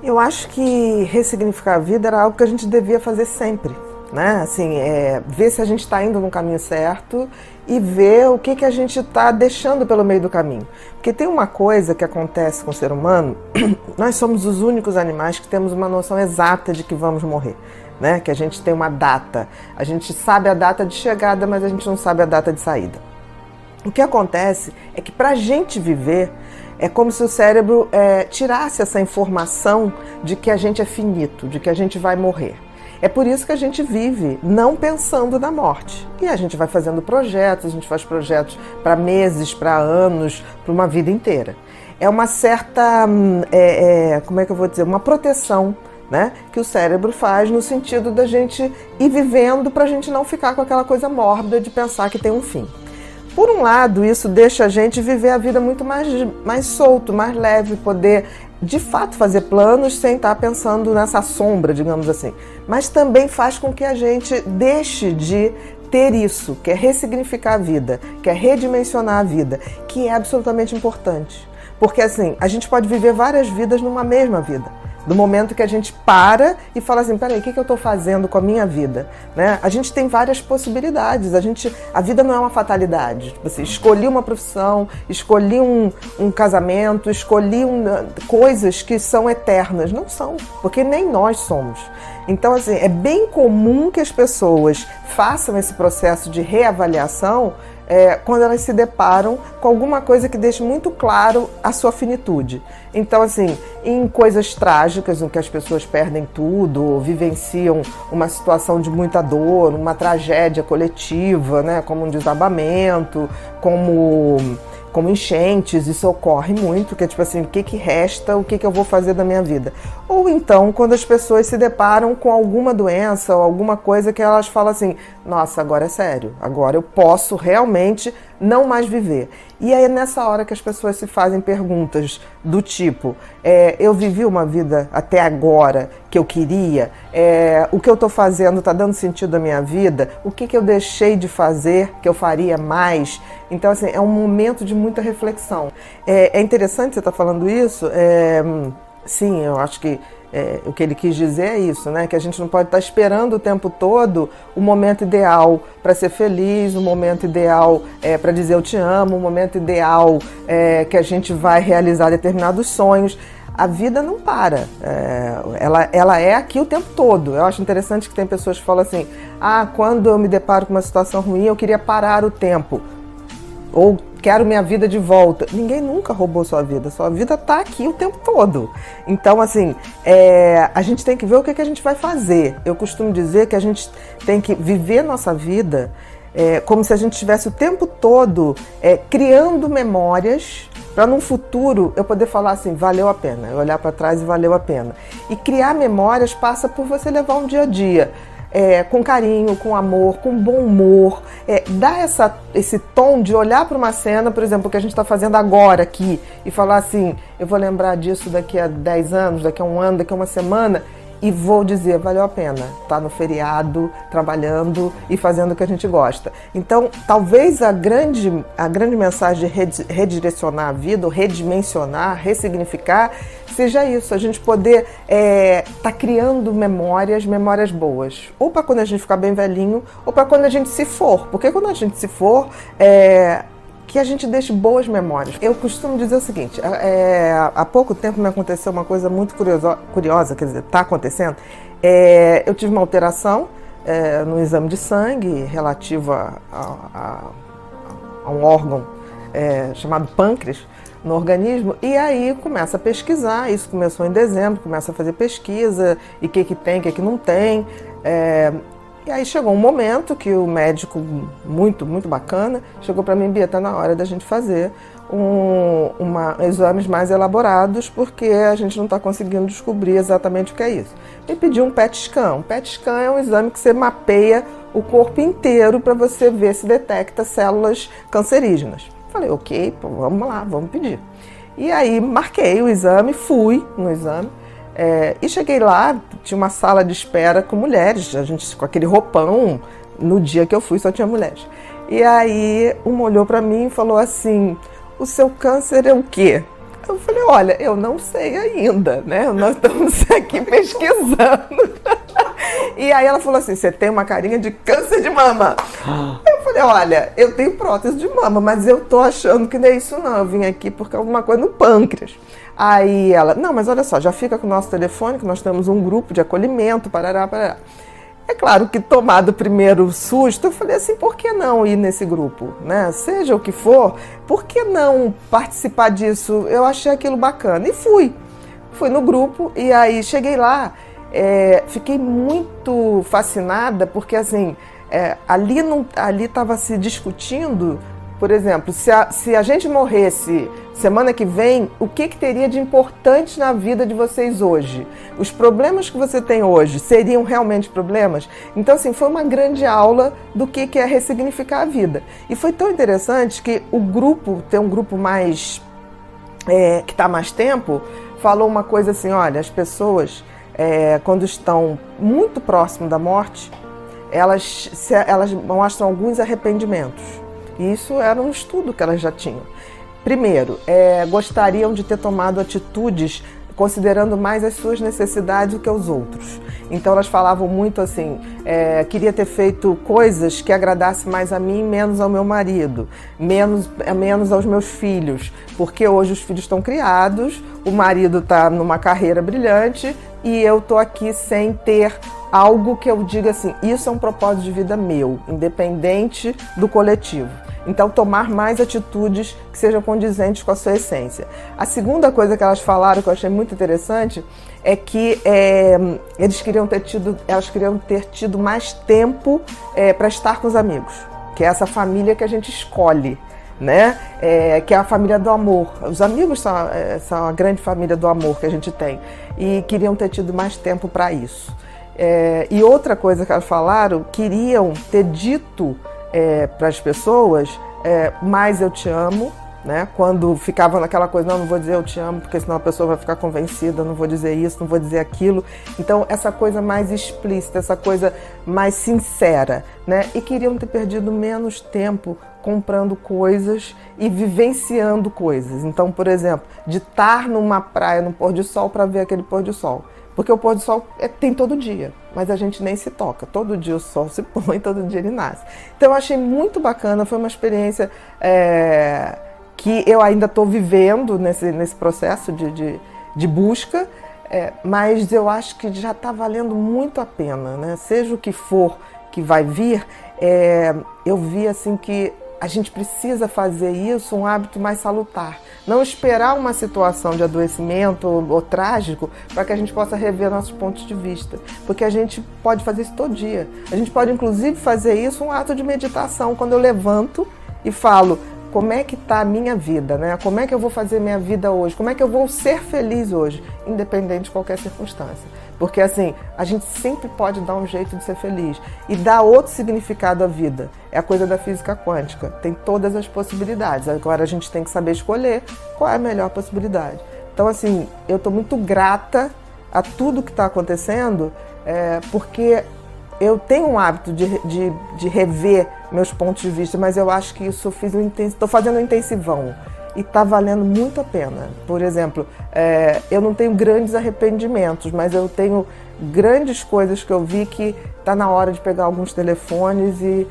Eu acho que ressignificar a vida era algo que a gente devia fazer sempre, né? Assim, ver se a gente está indo no caminho certo e ver o que a gente está deixando pelo meio do caminho. Porque tem uma coisa que acontece com o ser humano, nós somos os únicos animais que temos uma noção exata de que vamos morrer, né? Que a gente tem uma data, a gente sabe a data de chegada, mas a gente não sabe a data de saída. O que acontece é que para a gente viver, é como se o cérebro tirasse essa informação de que a gente é finito, de que a gente vai morrer. É por isso que a gente vive não pensando na morte. E a gente vai fazendo projetos, a gente faz projetos para meses, para anos, para uma vida inteira. É uma certa, como é que eu vou dizer, uma proteção, né, que o cérebro faz no sentido da gente ir vivendo para a gente não ficar com aquela coisa mórbida de pensar que tem um fim. Por um lado, isso deixa a gente viver a vida muito mais solto, mais leve, poder de fato fazer planos sem estar pensando nessa sombra, digamos assim. Mas também faz com que a gente deixe de ter isso, que é ressignificar a vida, que é redimensionar a vida, que é absolutamente importante. Porque assim, a gente pode viver várias vidas numa mesma vida. Do momento que a gente para e fala assim, peraí, o que eu estou fazendo com a minha vida? Né? A gente tem várias possibilidades, a vida não é uma fatalidade. Tipo assim, escolhi uma profissão, escolhi um casamento, escolhi coisas que são eternas. Não são, porque nem nós somos. Então, assim, é bem comum que as pessoas façam esse processo de reavaliação quando elas se deparam com alguma coisa que deixe muito claro a sua finitude. Então, assim, em coisas trágicas, em que as pessoas perdem tudo, ou vivenciam uma situação de muita dor, uma tragédia coletiva, né, como um desabamento, como enchentes, isso ocorre muito, que é tipo assim, o que resta, o que eu vou fazer da minha vida? Ou então, quando as pessoas se deparam com alguma doença ou alguma coisa que elas falam assim, nossa, agora é sério, agora eu posso realmente não mais viver. E aí é nessa hora que as pessoas se fazem perguntas do tipo, eu vivi uma vida até agora que eu queria, o que eu estou fazendo está dando sentido à minha vida, o que eu deixei de fazer que eu faria mais? Então, assim, é um momento de muita reflexão. É interessante você estar falando isso, sim, eu acho que o que ele quis dizer é isso, né? Que a gente não pode estar esperando o tempo todo o momento ideal para ser feliz, o momento ideal para dizer eu te amo, o momento ideal que a gente vai realizar determinados sonhos. A vida não para, ela é aqui o tempo todo. Eu acho interessante que tem pessoas que falam assim, quando eu me deparo com uma situação ruim, eu queria parar o tempo. Ou quero minha vida de volta. Ninguém nunca roubou sua vida está aqui o tempo todo. Então, assim, a gente tem que ver o que a gente vai fazer. Eu costumo dizer que a gente tem que viver nossa vida como se a gente estivesse o tempo todo criando memórias para num futuro eu poder falar assim, valeu a pena, eu olhar para trás e valeu a pena. E criar memórias passa por você levar um dia a dia. Com carinho, com amor, com bom humor, dar esse tom de olhar para uma cena, por exemplo, que a gente está fazendo agora aqui, e falar assim, eu vou lembrar disso daqui a 10 anos, daqui a um ano, daqui a uma semana, e vou dizer, valeu a pena estar no feriado, trabalhando e fazendo o que a gente gosta. Então, talvez a grande mensagem de redirecionar a vida, ou redimensionar, ressignificar, seja isso, a gente poder tá criando memórias boas. Ou para quando a gente ficar bem velhinho, ou para quando a gente se for. Porque quando a gente se for, que a gente deixe boas memórias. Eu costumo dizer o seguinte, há pouco tempo me aconteceu uma coisa muito curiosa, quer dizer, está acontecendo. Eu tive uma alteração no exame de sangue relativo a um órgão chamado pâncreas no organismo, e aí começa a pesquisar, isso começou em dezembro, começa a fazer pesquisa, e o que tem, o que não tem. E aí chegou um momento que o médico, muito, muito bacana, chegou para mim, Bia, está na hora da gente fazer exames mais elaborados, porque a gente não está conseguindo descobrir exatamente o que é isso. Me pediu um PET scan. Um PET scan é um exame que você mapeia o corpo inteiro para você ver se detecta células cancerígenas. Falei, ok, pô, vamos lá, vamos pedir. E aí marquei o exame, fui no exame, e cheguei lá, tinha uma sala de espera com mulheres, a gente com aquele roupão, no dia que eu fui só tinha mulheres. E aí uma olhou para mim e falou assim, o seu câncer é o quê? Eu falei, olha, eu não sei ainda, né? Nós estamos aqui pesquisando. E aí ela falou assim, você tem uma carinha de câncer de mama. Eu falei, olha, eu tenho prótese de mama, mas eu tô achando que não é isso não. Eu vim aqui porque é alguma coisa no pâncreas. Aí ela, não, mas olha só, já fica com o nosso telefone, que nós temos um grupo de acolhimento, parará, parará. É claro que tomado o primeiro susto, eu falei assim, por que não ir nesse grupo, né? Seja o que for, por que não participar disso? Eu achei aquilo bacana e fui no grupo e aí cheguei lá, fiquei muito fascinada porque assim, ali estava se discutindo, por exemplo, se a gente morresse semana que vem, o que teria de importante na vida de vocês hoje? Os problemas que você tem hoje seriam realmente problemas? Então, assim, foi uma grande aula do que é ressignificar a vida. E foi tão interessante que o grupo, tem um grupo mais, que está há mais tempo, falou uma coisa assim, olha, as pessoas, quando estão muito próximo da morte, elas mostram alguns arrependimentos. E isso era um estudo que elas já tinham. Primeiro, gostariam de ter tomado atitudes considerando mais as suas necessidades do que os outros. Então elas falavam muito assim, queria ter feito coisas que agradassem mais a mim, menos ao meu marido, menos aos meus filhos, porque hoje os filhos estão criados, o marido está numa carreira brilhante e eu estou aqui sem ter algo que eu diga assim, isso é um propósito de vida meu, independente do coletivo. Então, tomar mais atitudes que sejam condizentes com a sua essência. A segunda coisa que elas falaram, que eu achei muito interessante, é que elas queriam ter tido mais tempo para estar com os amigos, que é essa família que a gente escolhe, né? Que é a família do amor. Os amigos são a grande família do amor que a gente tem. E queriam ter tido mais tempo para isso. E outra coisa que elas falaram, queriam ter dito para as pessoas, mais eu te amo, né? Quando ficavam naquela coisa, não vou dizer eu te amo, porque senão a pessoa vai ficar convencida, não vou dizer isso, não vou dizer aquilo. Então, essa coisa mais explícita, essa coisa mais sincera, né? E queriam ter perdido menos tempo comprando coisas e vivenciando coisas. Então, por exemplo, de estar numa praia, no pôr do sol, para ver aquele pôr do sol. Porque o pôr do sol tem todo dia, mas a gente nem se toca. Todo dia o sol se põe, todo dia ele nasce. Então eu achei muito bacana, foi uma experiência que eu ainda estou vivendo nesse processo de busca, mas eu acho que já está valendo muito a pena, né? Seja o que for que vai vir, eu vi assim que a gente precisa fazer isso um hábito mais salutar. Não esperar uma situação de adoecimento ou trágico para que a gente possa rever nossos pontos de vista. Porque a gente pode fazer isso todo dia. A gente pode, inclusive, fazer isso um ato de meditação. Quando eu levanto e falo, como é que está a minha vida, né? Como é que eu vou fazer minha vida hoje? Como é que eu vou ser feliz hoje? Independente de qualquer circunstância. Porque assim, a gente sempre pode dar um jeito de ser feliz e dar outro significado à vida. É a coisa da física quântica, tem todas as possibilidades. Agora a gente tem que saber escolher qual é a melhor possibilidade. Então assim, eu estou muito grata a tudo que está acontecendo, porque eu tenho um hábito de rever meus pontos de vista, mas eu acho que isso estou fazendo um intensivão. E está valendo muito a pena. Por exemplo, eu não tenho grandes arrependimentos, mas eu tenho grandes coisas que eu vi que está na hora de pegar alguns telefones e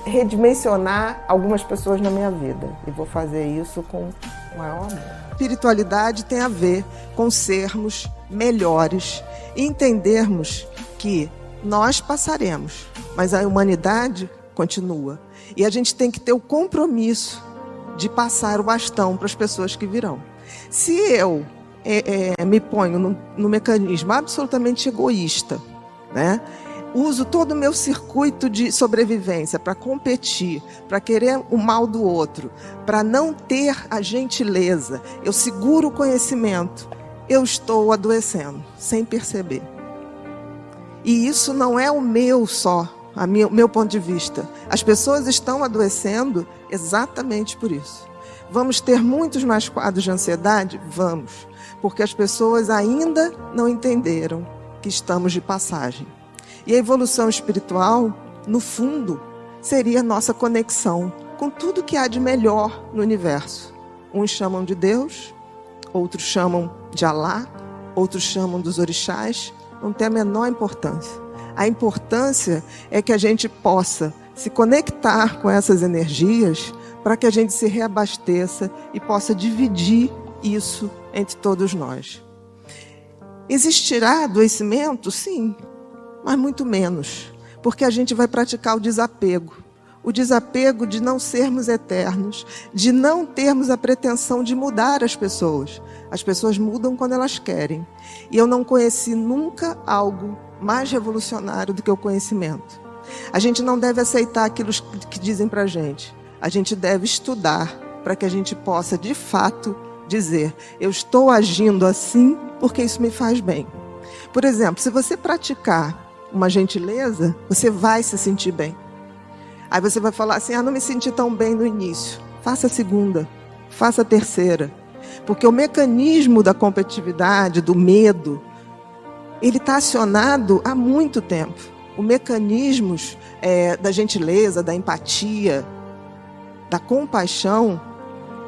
redimensionar algumas pessoas na minha vida. E vou fazer isso com o maior amor. Espiritualidade tem a ver com sermos melhores e entendermos que nós passaremos, mas a humanidade continua. E a gente tem que ter o compromisso de passar o bastão para as pessoas que virão. Se eu me ponho no mecanismo absolutamente egoísta, né? Uso todo o meu circuito de sobrevivência para competir, para querer o mal do outro, para não ter a gentileza, eu seguro o conhecimento, eu estou adoecendo, sem perceber. E isso não é o meu só, meu ponto de vista. As pessoas estão adoecendo exatamente por isso. Vamos ter muitos mais quadros de ansiedade? Vamos, porque as pessoas ainda não entenderam que estamos de passagem. E a evolução espiritual, no fundo, seria a nossa conexão com tudo que há de melhor no universo. uns chamam de Deus, outros chamam de Alá, outros chamam dos orixás, não tem a menor importância. A importância é que a gente possa se conectar com essas energias para que a gente se reabasteça e possa dividir isso entre todos nós. Existirá adoecimento? Sim, mas muito menos, porque a gente vai praticar o desapego. O desapego de não sermos eternos, de não termos a pretensão de mudar as pessoas. As pessoas mudam quando elas querem. E eu não conheci nunca algo mais revolucionário do que o conhecimento. A gente não deve aceitar aquilo que dizem para a gente. A gente deve estudar para que a gente possa, de fato, dizer: eu estou agindo assim porque isso me faz bem. Por exemplo, se você praticar uma gentileza, você vai se sentir bem. Aí você vai falar assim: não me senti tão bem no início. Faça a segunda, faça a terceira. Porque o mecanismo da competitividade, do medo, ele está acionado há muito tempo. Os mecanismos da gentileza, da empatia, da compaixão,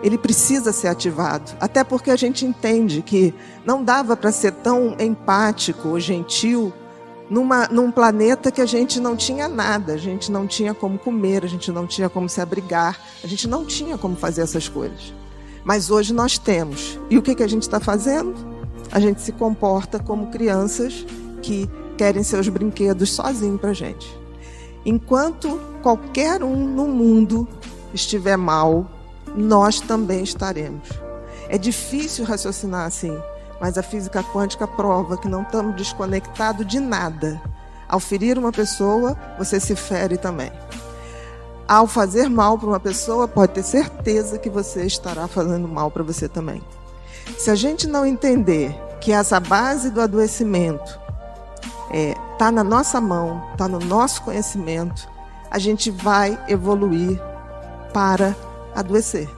ele precisa ser ativado. Até porque a gente entende que não dava para ser tão empático ou gentil num planeta que a gente não tinha nada, a gente não tinha como comer, a gente não tinha como se abrigar, a gente não tinha como fazer essas coisas. Mas hoje nós temos. E o que a gente está fazendo? A gente se comporta como crianças que querem seus brinquedos sozinhos para a gente. Enquanto qualquer um no mundo estiver mal, nós também estaremos. É difícil raciocinar assim, mas a física quântica prova que não estamos desconectados de nada. Ao ferir uma pessoa, você se fere também. Ao fazer mal para uma pessoa, pode ter certeza que você estará fazendo mal para você também. Se a gente não entender que essa base do adoecimento está na nossa mão, está no nosso conhecimento, a gente vai evoluir para adoecer.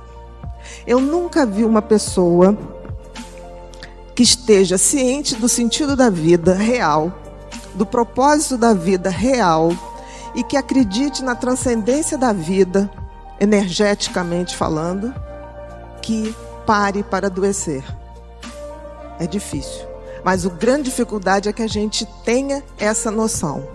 Eu nunca vi uma pessoa que esteja ciente do sentido da vida real, do propósito da vida real, e que acredite na transcendência da vida, energeticamente falando, que pare para adoecer. É difícil. Mas a grande dificuldade é que a gente tenha essa noção.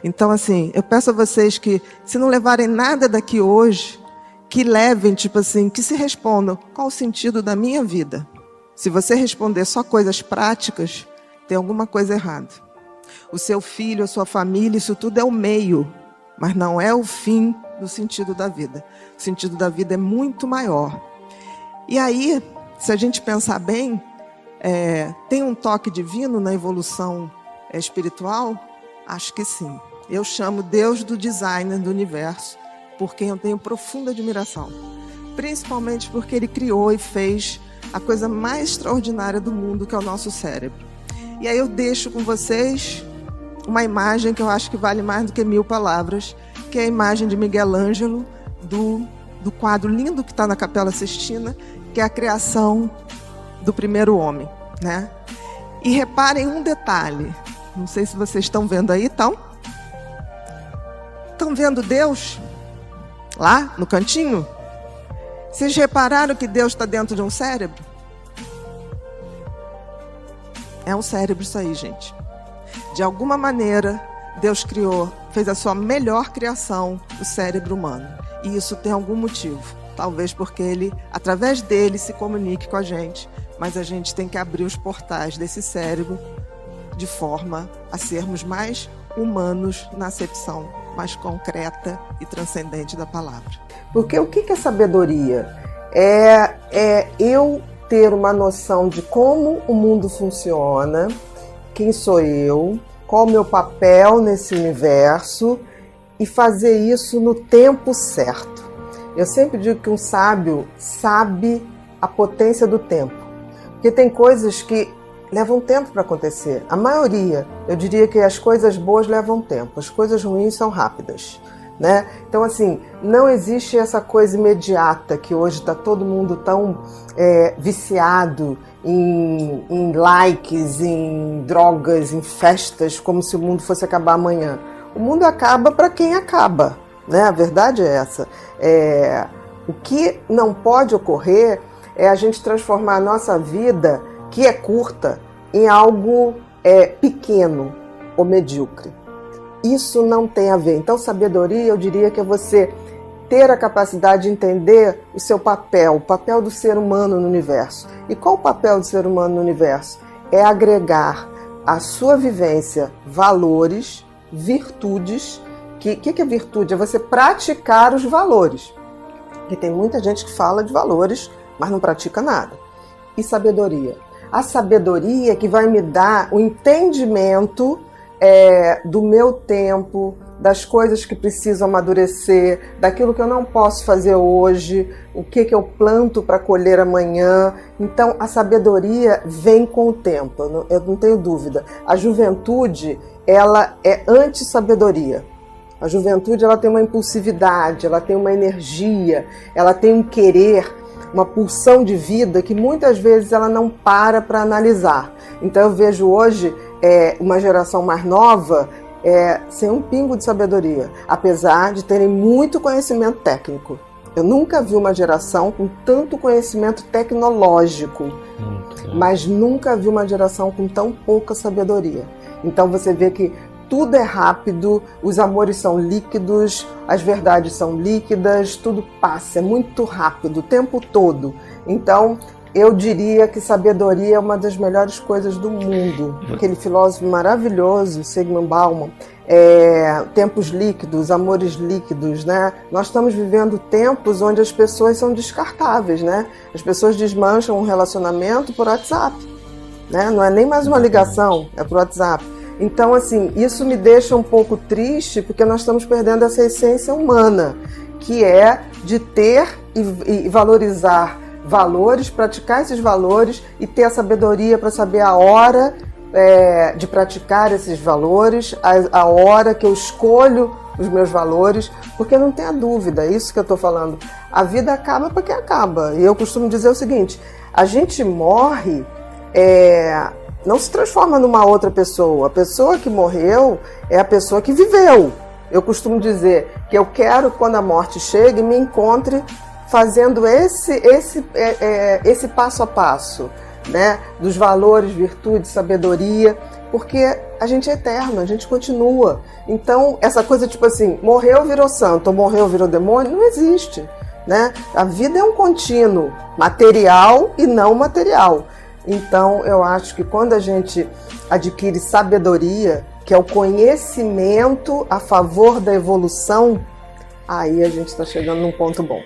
Então, assim, eu peço a vocês que, se não levarem nada daqui hoje, que levem, que se respondam: qual o sentido da minha vida? Se você responder só coisas práticas, tem alguma coisa errada. O seu filho, a sua família, isso tudo é o meio, mas não é o fim do sentido da vida. O sentido da vida é muito maior. E aí, se a gente pensar bem, tem um toque divino na evolução espiritual? Acho que sim. Eu chamo Deus do designer do universo, por quem eu tenho profunda admiração. Principalmente porque ele criou e fez a coisa mais extraordinária do mundo, que é o nosso cérebro. E aí eu deixo com vocês uma imagem que eu acho que vale mais do que 1000 palavras, que é a imagem de Miguel Ângelo, do quadro lindo que está na Capela Sistina, que é a criação do primeiro homem, né? E reparem um detalhe, não sei se vocês estão vendo aí, estão vendo Deus lá no cantinho? Vocês repararam que Deus está dentro de um cérebro? É um cérebro isso aí, gente. De alguma maneira, Deus fez a sua melhor criação, o cérebro humano. E isso tem algum motivo. Talvez porque ele, através dele, se comunique com a gente. Mas a gente tem que abrir os portais desse cérebro de forma a sermos mais humanos na acepção mais concreta e transcendente da palavra. Porque o que é sabedoria? É eu ter uma noção de como o mundo funciona, quem sou eu, qual o meu papel nesse universo e fazer isso no tempo certo. Eu sempre digo que um sábio sabe a potência do tempo, porque tem coisas que levam tempo para acontecer. A maioria, eu diria que as coisas boas levam tempo, as coisas ruins são rápidas, né? Então, assim, não existe essa coisa imediata que hoje está todo mundo tão viciado em likes, em drogas, em festas, como se o mundo fosse acabar amanhã. O mundo acaba para quem acaba, né? A verdade é essa. O que não pode ocorrer é a gente transformar a nossa vida, que é curta, em algo pequeno ou medíocre. Isso não tem a ver. Então, sabedoria, eu diria que é você ter a capacidade de entender o seu papel, o papel do ser humano no universo. E qual o papel do ser humano no universo? É agregar à sua vivência valores, virtudes. Que é virtude? É você praticar os valores. Porque tem muita gente que fala de valores, mas não pratica nada. E sabedoria? A sabedoria que vai me dar o entendimento do meu tempo, das coisas que precisam amadurecer, daquilo que eu não posso fazer hoje, o que eu planto para colher amanhã. Então, a sabedoria vem com o tempo, eu não tenho dúvida. A juventude, ela é anti-sabedoria. A juventude, ela tem uma impulsividade, ela tem uma energia, ela tem um querer, uma pulsão de vida que muitas vezes ela não para analisar. Então eu vejo hoje uma geração mais nova sem um pingo de sabedoria, apesar de terem muito conhecimento técnico. Eu nunca vi uma geração com tanto conhecimento tecnológico, mas nunca vi uma geração com tão pouca sabedoria. Então você vê que tudo é rápido, os amores são líquidos, as verdades são líquidas, tudo passa, é muito rápido, o tempo todo. Então, eu diria que sabedoria é uma das melhores coisas do mundo. Aquele filósofo maravilhoso, Zygmunt Bauman, tempos líquidos, amores líquidos, né? Nós estamos vivendo tempos onde as pessoas são descartáveis, né? As pessoas desmancham um relacionamento por WhatsApp, né? Não é nem mais uma ligação, é por WhatsApp. Então, assim, isso me deixa um pouco triste, porque nós estamos perdendo essa essência humana, que é de ter e valorizar valores, praticar esses valores e ter a sabedoria para saber a hora de praticar esses valores, a hora que eu escolho os meus valores, porque não tenha dúvida, é isso que eu estou falando. A vida acaba porque acaba. E eu costumo dizer o seguinte, a gente morre... não se transforma numa outra pessoa. A pessoa que morreu é a pessoa que viveu. Eu costumo dizer que eu quero, quando a morte chegue, me encontre fazendo esse passo a passo, né? Dos valores, virtude, sabedoria, porque a gente é eterno, a gente continua. Então, essa coisa tipo assim, morreu, virou santo, ou morreu, virou demônio, não existe, né? A vida é um contínuo, material e não material. Então, eu acho que quando a gente adquire sabedoria, que é o conhecimento a favor da evolução, aí a gente está chegando num ponto bom.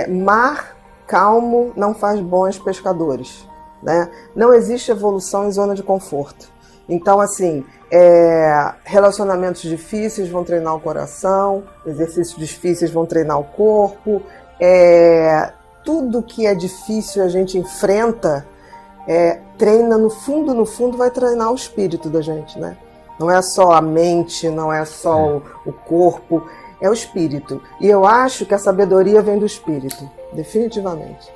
Mar calmo não faz bons pescadores, né? Não existe evolução em zona de conforto. Então, assim, relacionamentos difíceis vão treinar o coração, exercícios difíceis vão treinar o corpo, tudo que é difícil a gente enfrenta, treina no fundo vai treinar o espírito da gente, né? Não é só a mente, não é só o corpo, é o espírito. E eu acho que a sabedoria vem do espírito, definitivamente.